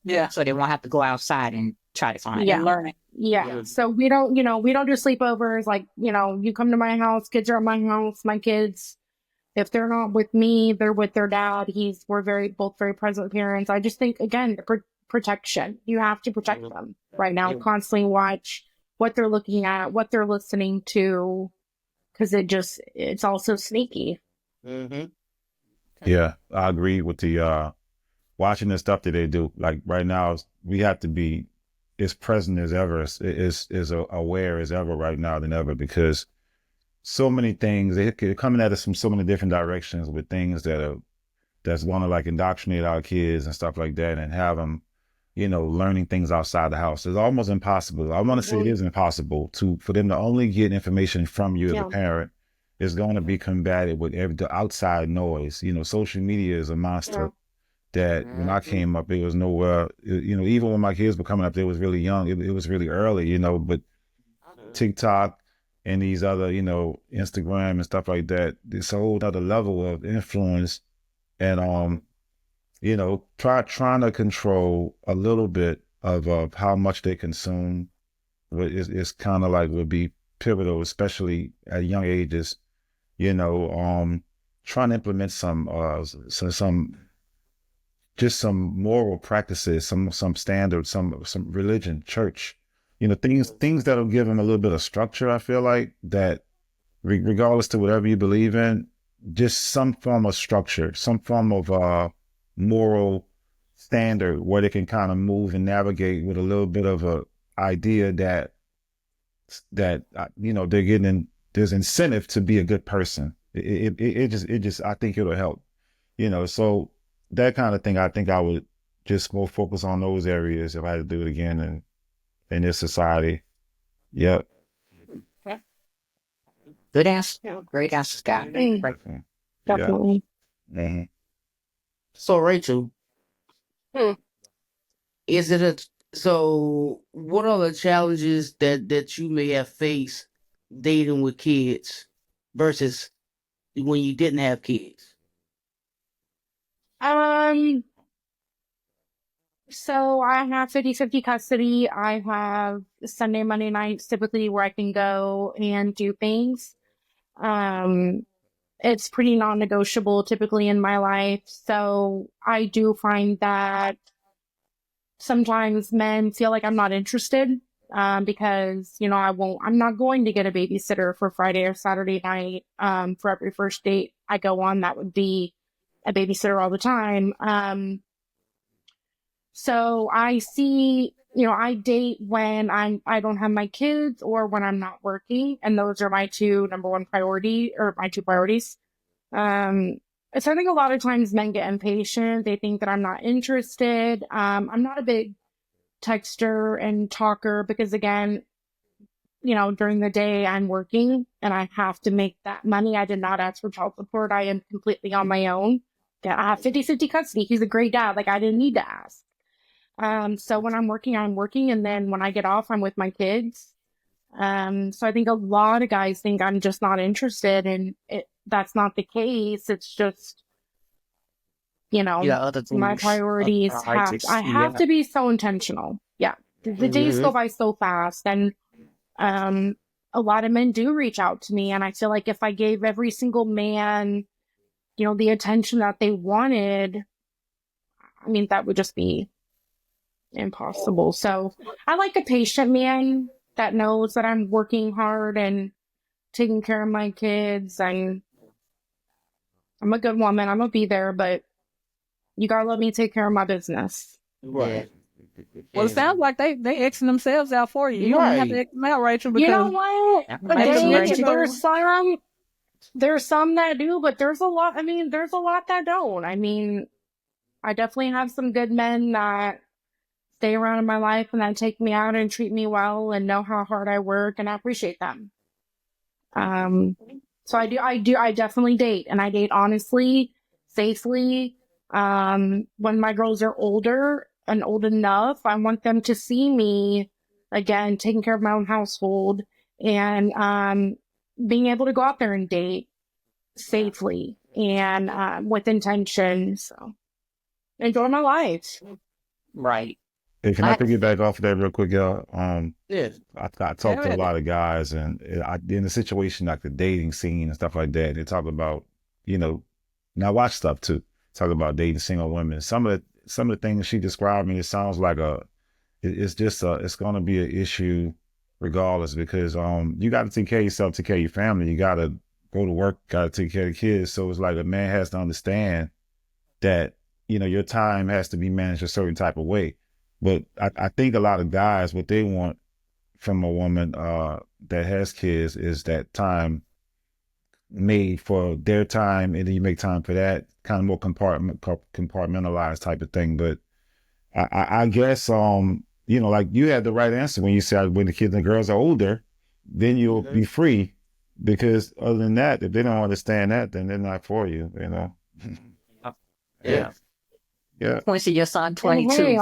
Yeah. So they won't have to go outside and try to find it. And learn it. Yeah. So we don't do sleepovers. Like, you come to my house, kids are at my house, my kids, if they're not with me, they're with their dad. We're both very present parents. I just think, again, protection. You have to protect them right now. Constantly watch what they're looking at, what they're listening to, because it's also sneaky. Yeah, I agree with the watching the stuff that they do. Like right now, we have to be as present as ever, as aware as ever right now than ever, because so many things, they're coming at us from so many different directions with things that's going to like indoctrinate our kids and stuff like that and have them, learning things outside the house. It's almost impossible. I want to say it is impossible for them to only get information from you as a parent. Is going to be combated with the outside noise. Social media is a monster that when I came up, it was nowhere, even when my kids were coming up, they was really young. It was really early, but TikTok and these other, Instagram and stuff like that, this whole other level of influence and, trying to control a little bit of how much they consume is kind of like would be pivotal, especially at young ages. You know, trying to implement some just some moral practices, some standards, some religion, church, you know, things that'll give them a little bit of structure. I feel like that, regardless to whatever you believe in, just some form of structure, some form of moral standard where they can kind of move and navigate with a little bit of a idea that you know, they're getting there's incentive to be a good person. It just I think it'll help, you know. So that kind of thing, I think I would just more focus on those areas if I had to do it again in this society. Yep. Good answer. Great answer, Scott. Mm, Right. Yeah. definitely. Mhm. So Rachel, Hmm. is it a so? What are the challenges that you may have faced dating with kids versus when you didn't have kids? So I have 50-50 custody. I have Sunday, Monday nights typically where I can go and do things. It's pretty non-negotiable typically in my life. So I do find that sometimes men feel like I'm not interested, because, you know, I'm not going to get a babysitter for Friday or Saturday night, for every first date I go on. That would be a babysitter all the time. So I see, you know, I date when I don't have my kids or when I'm not working, and those are my two priorities. So I think a lot of times men get impatient. They think that I'm not interested. I'm not a big texter and talker because, again, you know, during the day I'm working and I have to make that money. I did not ask for child support. I am completely on my own. Yeah, I have 50-50 custody. He's a great dad. Like, I didn't need to ask. So when I'm working, and then when I get off, I'm with my kids. So I think a lot of guys think I'm just not interested, and that's not the case. It's just, you know, Yeah, other things. my priorities I have to be so intentional. Yeah. The days go by so fast, and a lot of men do reach out to me, and I feel like if I gave every single man, you know, the attention that they wanted, I mean, that would just be impossible. So I like a patient man that knows that I'm working hard and taking care of my kids, and I'm a good woman. I'm gonna be there, but you gotta let me take care of my business. Right. Well, it sounds like they Xing themselves out for you. You don't even have to X them out, Rachel, You know because what? There's some that do, but there's a lot. I mean, there's a lot that don't. I mean, I definitely have some good men that stay around in my life and that take me out and treat me well and know how hard I work, and I appreciate them. So I definitely date, and I date honestly, safely. When my girls are older and old enough, I want them to see me again, taking care of my own household, and being able to go out there and date safely and with intention. So enjoy my life. Right. Hey, can I piggyback off of that real quick, y'all? Yes. I talk to a lot of guys, and in the situation like the dating scene and stuff like that, they talk about, you know, and I watch stuff too. Talk about dating single women. Some of the things she described me, it sounds like it's going to be an issue regardless, because you got to take care of yourself, take care of your family. You got to go to work, got to take care of the kids. So it's like a man has to understand that, you know, your time has to be managed a certain type of way. But I think a lot of guys, what they want from a woman that has kids is that time made for their time, and then you make time for that, kind of more compartmentalized type of thing. But I guess you know, like you had the right answer when you said when the kids and the girls are older, then you'll be free. Because other than that, if they don't understand that, then they're not for you, you know. Yeah. Yeah. Quincy, your son, And 22. hey,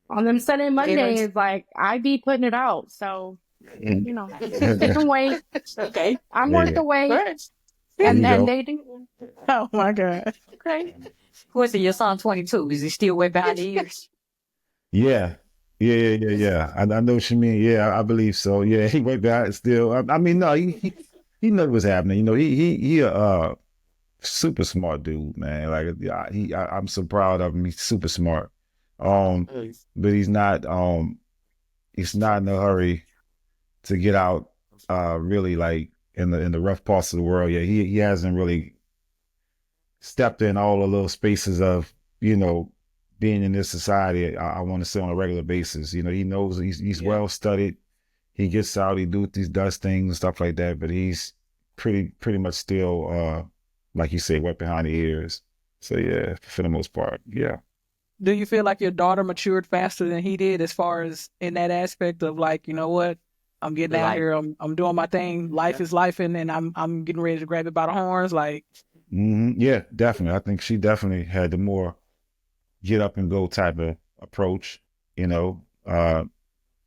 on them Sunday Mondays, like, I be putting it out. So, you know, they can wait. Okay. I'm Yeah. worth the wait. Right. There you And go. they do. oh my God. Okay. Quincy, your son, 22. Is he still way behind the ears? Yeah. Yeah. I know what you mean. Yeah, I believe so. Yeah, he went back still. I mean, no, he knew what was happening. You know, he super smart dude, man. Like, yeah, I'm so proud of him. He's super smart. But he's not in a hurry to get out. Really, like in the rough parts of the world. Yeah, he hasn't really stepped in all the little spaces of, you know, being in this society. I want to say on a regular basis. You know, he knows he's well studied. He gets out, he does things and stuff like that, but he's pretty much still like you say, wet behind the ears. So yeah, for the most part, yeah. Do you feel like your daughter matured faster than he did as far as in that aspect of like, you know what? I'm getting out here, I'm doing my thing, life is life, and I'm getting ready to grab it by the horns, like Yeah, definitely. I think she definitely had the more get up and go type of approach, you know.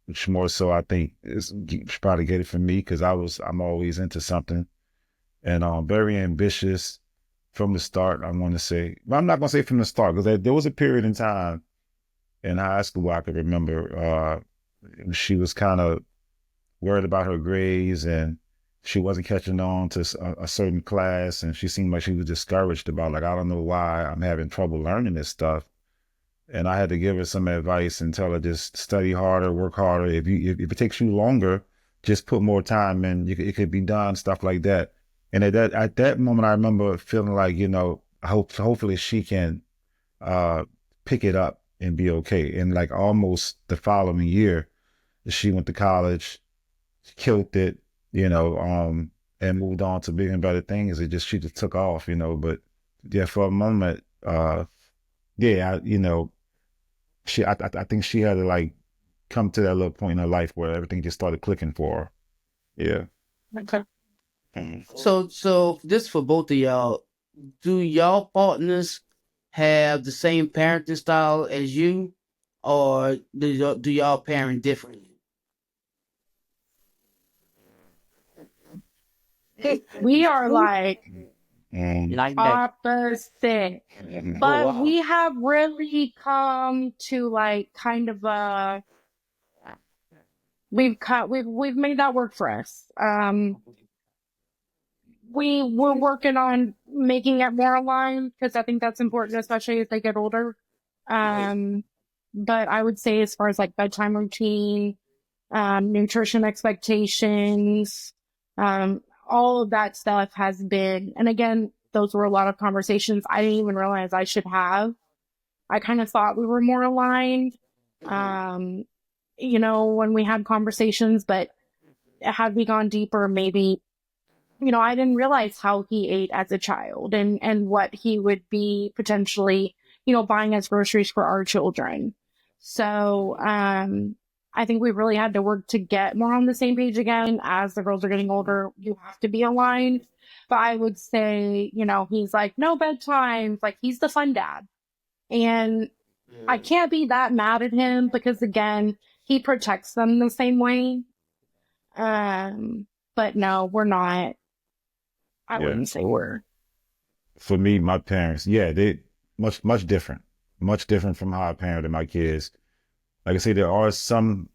Which more so I think she probably get it from me because I'm always into something and very ambitious from the start. I want to say, but I'm not gonna say from the start because there was a period in time in high school I could remember she was kind of worried about her grades and she wasn't catching on to a certain class and she seemed like she was discouraged about like I don't know why I'm having trouble learning this stuff. And I had to give her some advice and tell her just study harder, work harder. If it takes you longer, just put more time in. It could be done, stuff like that. And at that moment, I remember feeling like, you know, hopefully she can uh pick it up and be okay. And like almost the following year, she went to college, killed it, you know, and moved on to bigger and better things. She just took off, you know. But yeah, for a moment, you know, I think she had to like come to that little point in her life where everything just started clicking for her. Yeah. okay. So this for both of y'all. Do y'all partners have the same parenting style as you, or do y'all parent differently? We are like Like that. opposite, but we have really come to like kind of we've made that work for us. We're working on making it more aligned because I think that's important, especially as they get older. But I would say as far as like bedtime routine, nutrition expectations, all of that stuff has been, and again, those were a lot of conversations I didn't even realize I should have. I kind of thought we were more aligned, um, when we had conversations, but had we gone deeper, maybe, I didn't realize how he ate as a child and what he would be potentially, buying as groceries for our children. So, I think we really had to work to get more on the same page again. As the girls are getting older, you have to be aligned. But I would say, he's like, no bedtime. Like, he's the fun dad. And I can't be that mad at him because, again, he protects them the same way. But no, we're not. I Yeah. wouldn't say we're. For me, my parents, yeah, they much different. Much different from how I parented my kids. Like I say, there are some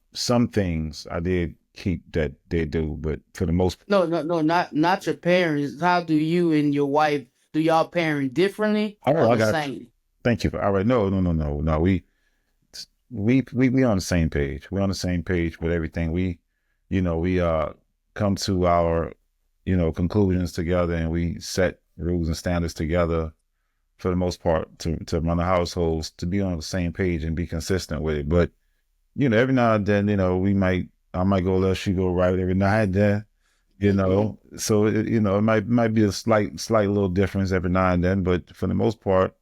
things I did keep that they do, but for the most No, not your parents. How do you and your wife do y'all parent differently or I the got you. same? Thank you. All right. No. We on the same page. We're on the same page with everything. We come to our, conclusions together and we set rules and standards together for the most part to run the households to be on the same page and be consistent with it. But, every now and then, I might go left, she go right every now and then, so it might be a slight little difference every now and then, but for the most part,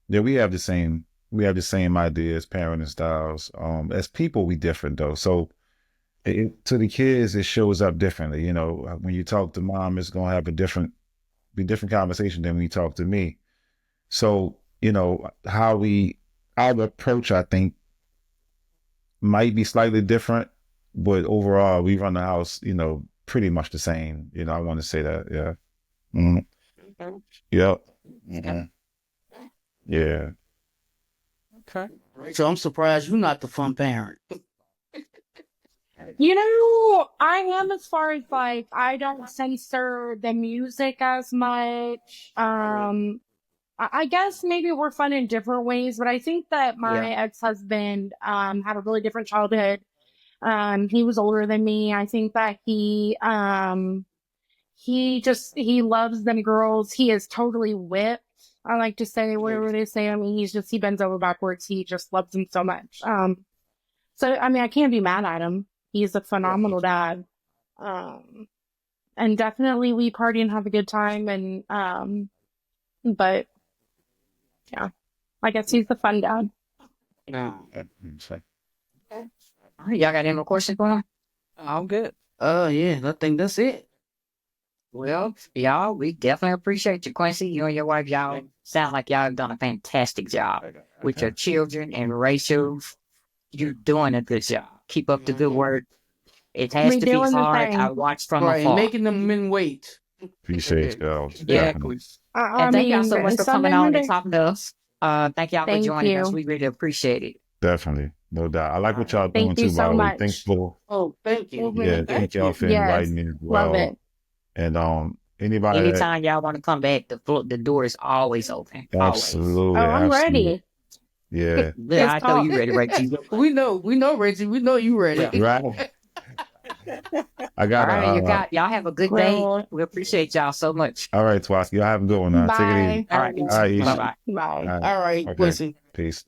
yeah, we have the same ideas, parenting styles. As people, we different though. So to the kids, it shows up differently. When you talk to mom, it's gonna have be different conversation than when you talk to me. So our approach, I think, might be slightly different, but overall, we run the house, pretty much the same. I want to say that, yeah. Mm-hmm. Yep. Mm-hmm. Yeah. Okay. So I'm surprised you're not the fun parent. You know, I am as far as like I don't censor the music as much. I guess maybe we're fun in different ways, but I think that my ex-husband had a really different childhood. He was older than me. I think that he loves them girls. He is totally whipped. I like to say whatever they say. I mean, he bends over backwards. He just loves them so much. So I mean, I can't be mad at him. He's a phenomenal dad. And definitely we party and have a good time. And but yeah, I guess he's the fun dad. No. All right, y'all got any more questions for him? I'm good. Yeah, I think that's it. Well, y'all, we definitely appreciate you, Quincy. You and your wife, y'all sound like y'all have done a fantastic job with your children and Rachel. You're doing a good job. Keep up the good work. It has We to be doing the hard. thing. I watched from Right, and afar. making them men wait. Appreciate y'all. Yeah. Definitely. I And thank y'all so mean, much for Sunday, coming on Monday. and talking to us. Thank y'all for Thank joining us. you. We really appreciate it. Definitely. No doubt. I like what y'all doing Thank you too, by so the way. much. Thankful. Oh, thank you. Yeah, thank y'all for Yes, inviting me as well. love it. And anybody that, Anytime y'all want to come back, the door is always open. Always. absolutely, Oh, I'm absolutely. ready. Yeah. Yeah, I know you ready, Rachel. We know, Reggie. We know you ready. Right. I All got right, y'all have a good day. Well, We appreciate y'all so much. all right, Twaski. Y'all have a good one now. Take it easy. bye. All right, All right, bye bye. Bye. All right. All right, Okay. Quincy. Peace.